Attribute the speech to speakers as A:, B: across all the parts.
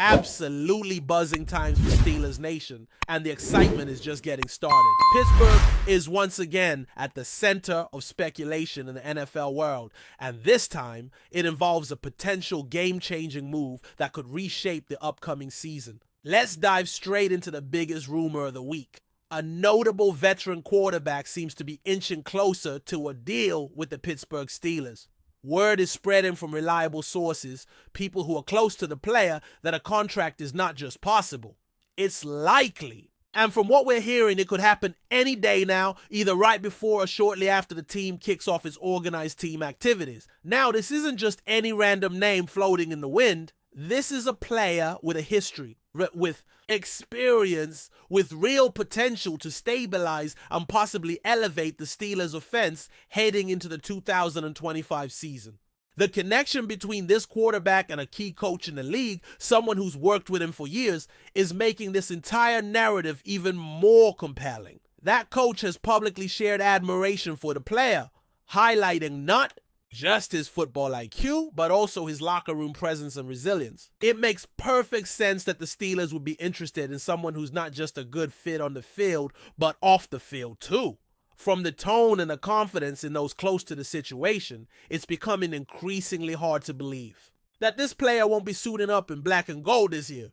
A: Absolutely buzzing times for Steelers Nation, and the excitement is just getting started. Pittsburgh is once again at the center of speculation in the NFL world, and this time it involves a potential game-changing move that could reshape the upcoming season. Let's dive straight into the biggest rumor of the week. A notable veteran quarterback seems to be inching closer to a deal with the Pittsburgh Steelers. Word is spreading from reliable sources, people who are close to the player, that a contract is not just possible, it's likely. And from what we're hearing, it could happen any day now, either right before or shortly after the team kicks off its organized team activities. Now, this isn't just any random name floating in the wind. This is a player with a history, with experience, with real potential to stabilize and possibly elevate the Steelers' offense heading into the 2025 season. The connection between this quarterback and a key coach in the league, someone who's worked with him for years, is making this entire narrative even more compelling. That coach has publicly shared admiration for the player, highlighting not just his football IQ, but also his locker room presence and resilience. It makes perfect sense that the Steelers would be interested in someone who's not just a good fit on the field, but off the field too. From the tone and the confidence in those close to the situation, it's becoming increasingly hard to believe that this player won't be suiting up in black and gold this year.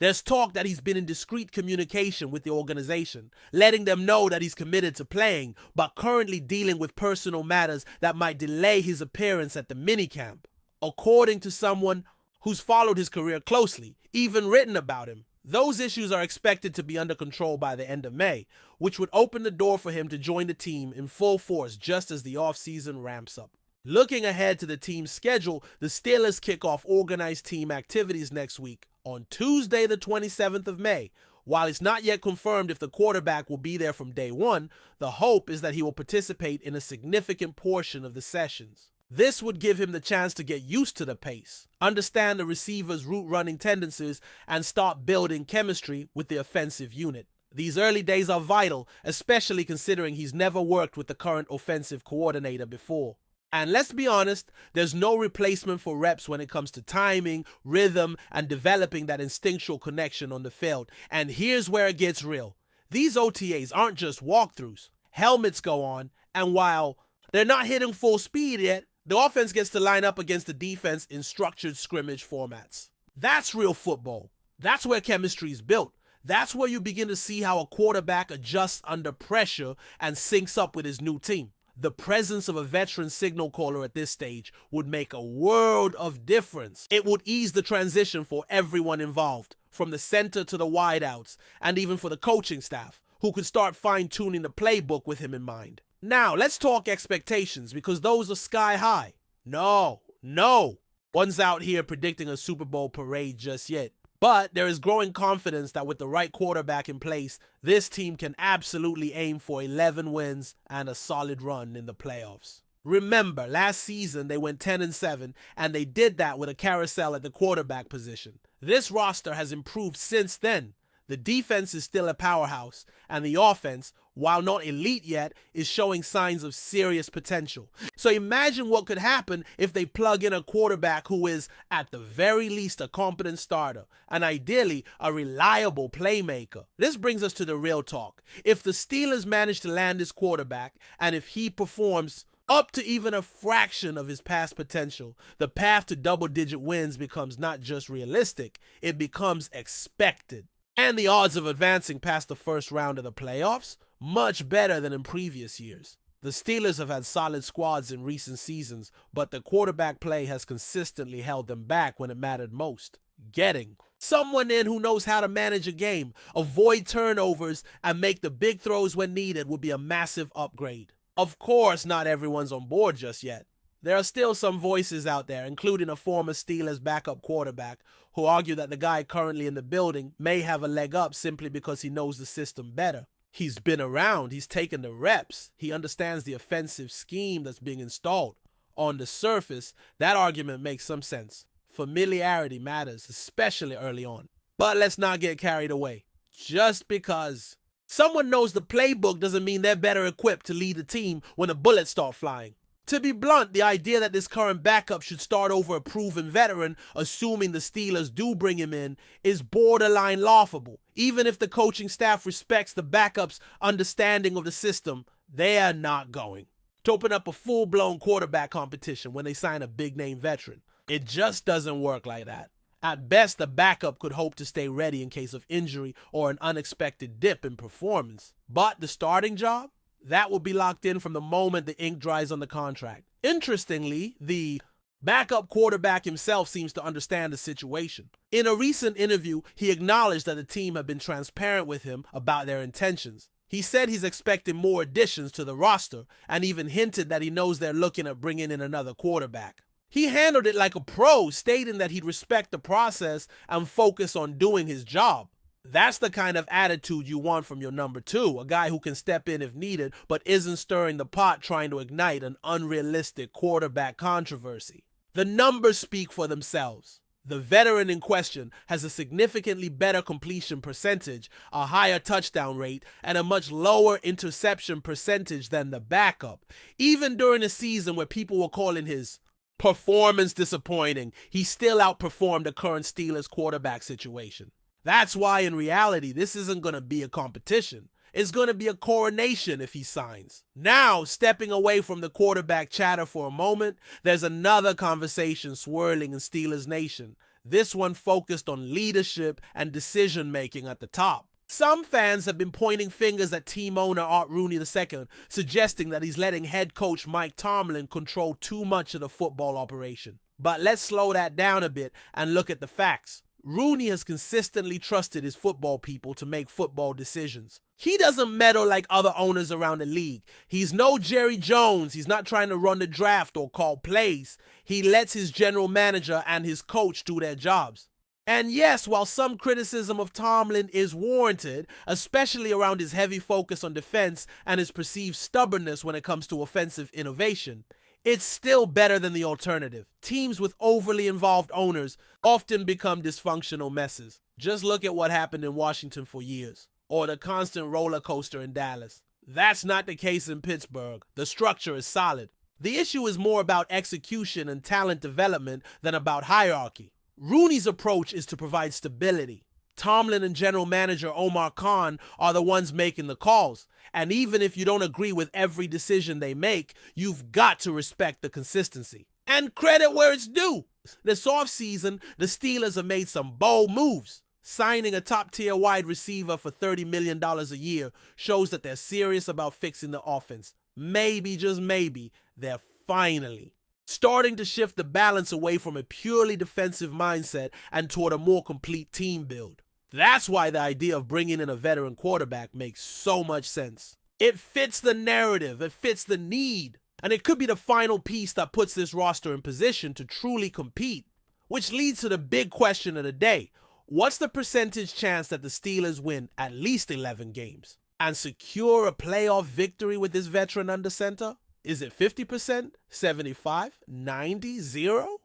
A: There's talk that he's been in discreet communication with the organization, letting them know that he's committed to playing, but currently dealing with personal matters that might delay his appearance at the minicamp. According to someone who's followed his career closely, even written about him, those issues are expected to be under control by the end of May, which would open the door for him to join the team in full force just as the offseason ramps up. Looking ahead to the team's schedule, the Steelers kick off organized team activities next week on Tuesday the 27th of May. While it's not yet confirmed if the quarterback will be there from day one, the hope is that he will participate in a significant portion of the sessions. This would give him the chance to get used to the pace, understand the receiver's route running tendencies, and start building chemistry with the offensive unit. These early days are vital, especially considering he's never worked with the current offensive coordinator before. And let's be honest, there's no replacement for reps when it comes to timing, rhythm, and developing that instinctual connection on the field. And here's where it gets real. These OTAs aren't just walkthroughs. Helmets go on, and while they're not hitting full speed yet, the offense gets to line up against the defense in structured scrimmage formats. That's real football. That's where chemistry is built. That's where you begin to see how a quarterback adjusts under pressure and syncs up with his new team. The presence of a veteran signal caller at this stage would make a world of difference. It would ease the transition for everyone involved, from the center to the wideouts, and even for the coaching staff, who could start fine-tuning the playbook with him in mind. Now, let's talk expectations, because those are sky high. No one's out here predicting a Super Bowl parade just yet. But there is growing confidence that with the right quarterback in place, this team can absolutely aim for 11 wins and a solid run in the playoffs. Remember, last season they went 10-7, and they did that with a carousel at the quarterback position. This roster has improved since then. The defense is still a powerhouse, and the offense, while not elite yet, is showing signs of serious potential. So imagine what could happen if they plug in a quarterback who is, at the very least, a competent starter, and ideally, a reliable playmaker. This brings us to the real talk. If the Steelers manage to land this quarterback, and if he performs up to even a fraction of his past potential, the path to double-digit wins becomes not just realistic, it becomes expected. And the odds of advancing past the first round of the playoffs, much better than in previous years. The Steelers have had solid squads in recent seasons, but the quarterback play has consistently held them back when it mattered most. Getting someone in who knows how to manage a game, avoid turnovers, and make the big throws when needed would be a massive upgrade. Of course, not everyone's on board just yet. There are still some voices out there, including a former Steelers backup quarterback, who argue that the guy currently in the building may have a leg up simply because he knows the system better. He's been around, he's taken the reps, he understands the offensive scheme that's being installed. On the surface, that argument makes some sense. Familiarity matters, especially early on. But let's not get carried away. Just because someone knows the playbook doesn't mean they're better equipped to lead the team when the bullets start flying. To be blunt, the idea that this current backup should start over a proven veteran, assuming the Steelers do bring him in, is borderline laughable. Even if the coaching staff respects the backup's understanding of the system, they are not going to open up a full-blown quarterback competition when they sign a big-name veteran. It just doesn't work like that. At best, the backup could hope to stay ready in case of injury or an unexpected dip in performance. But the starting job? That will be locked in from the moment the ink dries on the contract. Interestingly, the backup quarterback himself seems to understand the situation. In a recent interview, he acknowledged that the team had been transparent with him about their intentions. He said he's expecting more additions to the roster and even hinted that he knows they're looking at bringing in another quarterback. He handled it like a pro, stating that he'd respect the process and focus on doing his job. That's the kind of attitude you want from your number two, a guy who can step in if needed, but isn't stirring the pot trying to ignite an unrealistic quarterback controversy. The numbers speak for themselves. The veteran in question has a significantly better completion percentage, a higher touchdown rate, and a much lower interception percentage than the backup. Even during a season where people were calling his performance disappointing, he still outperformed the current Steelers quarterback situation. That's why in reality, this isn't going to be a competition. It's going to be a coronation if he signs. Now, stepping away from the quarterback chatter for a moment, there's another conversation swirling in Steelers Nation. This one focused on leadership and decision-making at the top. Some fans have been pointing fingers at team owner Art Rooney II, suggesting that he's letting head coach Mike Tomlin control too much of the football operation. But let's slow that down a bit and look at the facts. Rooney has consistently trusted his football people to make football decisions. He doesn't meddle like other owners around the league. He's no Jerry Jones. He's not trying to run the draft or call plays. He lets his general manager and his coach do their jobs. And yes, while some criticism of Tomlin is warranted, especially around his heavy focus on defense and his perceived stubbornness when it comes to offensive innovation, it's still better than the alternative. Teams with overly involved owners often become dysfunctional messes. Just look at what happened in Washington for years, or the constant roller coaster in Dallas. That's not the case in Pittsburgh. The structure is solid. The issue is more about execution and talent development than about hierarchy. Rooney's approach is to provide stability. Tomlin and general manager Omar Khan are the ones making the calls. And even if you don't agree with every decision they make, you've got to respect the consistency. And credit where it's due. This offseason, the Steelers have made some bold moves. Signing a top-tier wide receiver for $30 million a year shows that they're serious about fixing the offense. Maybe, just maybe, they're finally starting to shift the balance away from a purely defensive mindset and toward a more complete team build. That's why the idea of bringing in a veteran quarterback makes so much sense. It fits the narrative, it fits the need, and it could be the final piece that puts this roster in position to truly compete. Which leads to the big question of the day. What's the percentage chance that the Steelers win at least 11 games and secure a playoff victory with this veteran under center? Is it 50%, 75, 90, 0?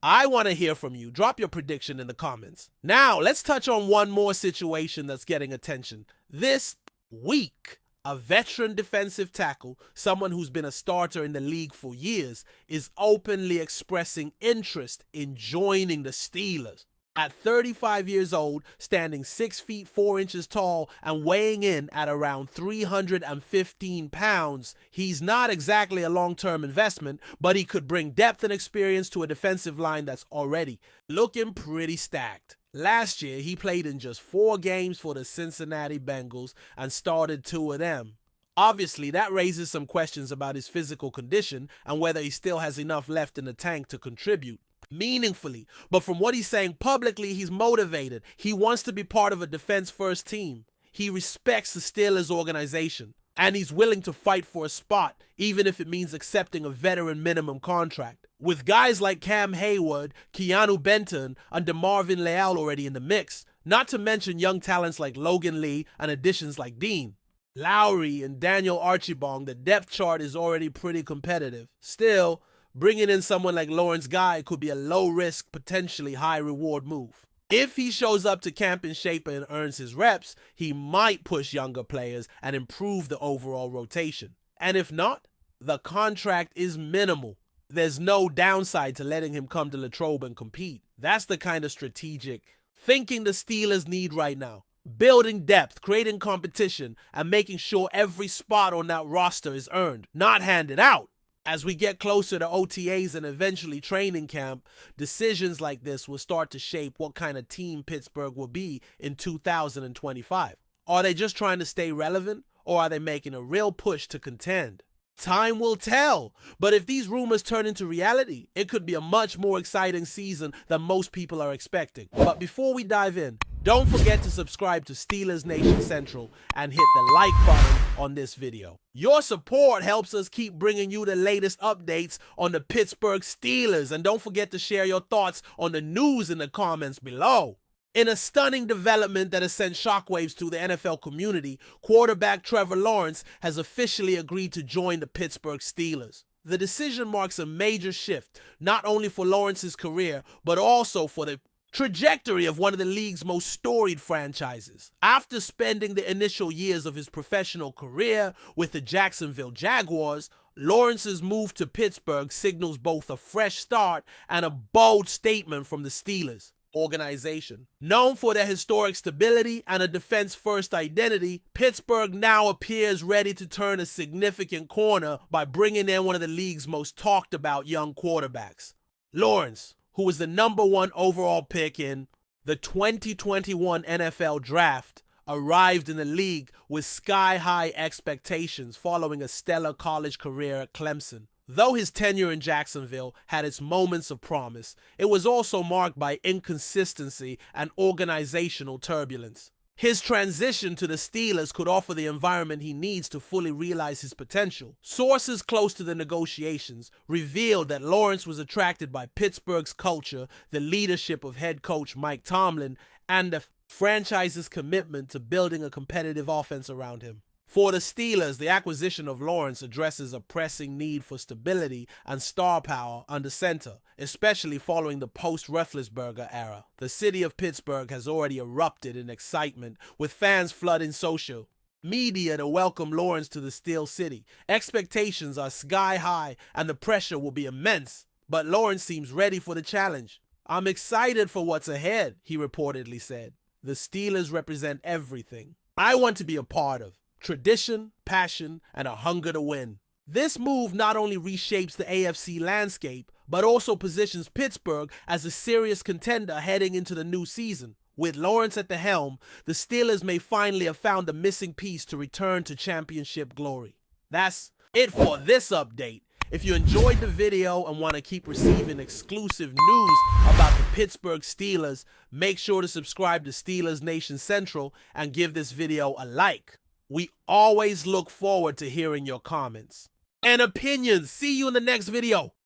A: I want to hear from you. Drop your prediction in the comments. Now, let's touch on one more situation that's getting attention. This week, a veteran defensive tackle, someone who's been a starter in the league for years, is openly expressing interest in joining the Steelers. At 35 years old, standing 6 feet 4 inches tall and weighing in at around 315 pounds, he's not exactly a long-term investment, but he could bring depth and experience to a defensive line that's already looking pretty stacked. Last year, he played in just 4 games for the Cincinnati Bengals and started 2 of them. Obviously, that raises some questions about his physical condition and whether he still has enough left in the tank to contribute meaningfully. But from what he's saying publicly, he's motivated. He wants to be part of a defense-first team. He respects the Steelers organization, and he's willing to fight for a spot, even if it means accepting a veteran minimum contract. With guys like Cam Hayward, Keanu Benton, and DeMarvin Leal already in the mix, not to mention young talents like Logan Lee and additions like Dean Lowry and Daniel Archibong, the depth chart is already pretty competitive. Still, bringing in someone like Lawrence Guy could be a low-risk, potentially high-reward move. If he shows up to camp in shape and earns his reps, he might push younger players and improve the overall rotation. And if not, The contract is minimal. There's no downside to letting him come to Latrobe and compete. That's the kind of strategic thinking the Steelers need right now. Building depth, creating competition, and making sure every spot on that roster is earned, not handed out. As we get closer to OTAs and eventually training camp, decisions like this will start to shape what kind of team Pittsburgh will be in 2025. Are they just trying to stay relevant, or are they making a real push to contend? Time will tell, but if these rumors turn into reality, it could be a much more exciting season than most people are expecting. But before we dive in, don't forget to subscribe to Steelers Nation Central and hit the like button on this video. Your support helps us keep bringing you the latest updates on the Pittsburgh Steelers, and don't forget to share your thoughts on the news in the comments below. In a stunning development that has sent shockwaves through the NFL community, quarterback Trevor Lawrence has officially agreed to join the Pittsburgh Steelers. The decision marks a major shift, not only for Lawrence's career, but also for the trajectory of one of the league's most storied franchises. After spending the initial years of his professional career with the Jacksonville Jaguars, Lawrence's move to Pittsburgh signals both a fresh start and a bold statement from the Steelers organization. Known for their historic stability and a defense-first identity, Pittsburgh now appears ready to turn a significant corner by bringing in one of the league's most talked-about young quarterbacks. Lawrence, who was the #1 overall pick in the 2021 NFL Draft, arrived in the league with sky-high expectations following a stellar college career at Clemson. Though his tenure in Jacksonville had its moments of promise, it was also marked by inconsistency and organizational turbulence. His transition to the Steelers could offer the environment he needs to fully realize his potential. Sources close to the negotiations revealed that Lawrence was attracted by Pittsburgh's culture, the leadership of head coach Mike Tomlin, and the franchise's commitment to building a competitive offense around him. For the Steelers, the acquisition of Lawrence addresses a pressing need for stability and star power under center, especially following the post-Roethlisberger era. The city of Pittsburgh has already erupted in excitement, with fans flooding social media to welcome Lawrence to the Steel City. Expectations are sky high and the pressure will be immense, but Lawrence seems ready for the challenge. "I'm excited for what's ahead," he reportedly said. "The Steelers represent everything I want to be a part of. Tradition, passion, and a hunger to win." This move not only reshapes the AFC landscape, but also positions Pittsburgh as a serious contender heading into the new season. With Lawrence at the helm, the Steelers may finally have found the missing piece to return to championship glory. That's it for this update. If you enjoyed the video and want to keep receiving exclusive news about the Pittsburgh Steelers, make sure to subscribe to Steelers Nation Central and give this video a like. We always look forward to hearing your comments and opinions. See you in the next video.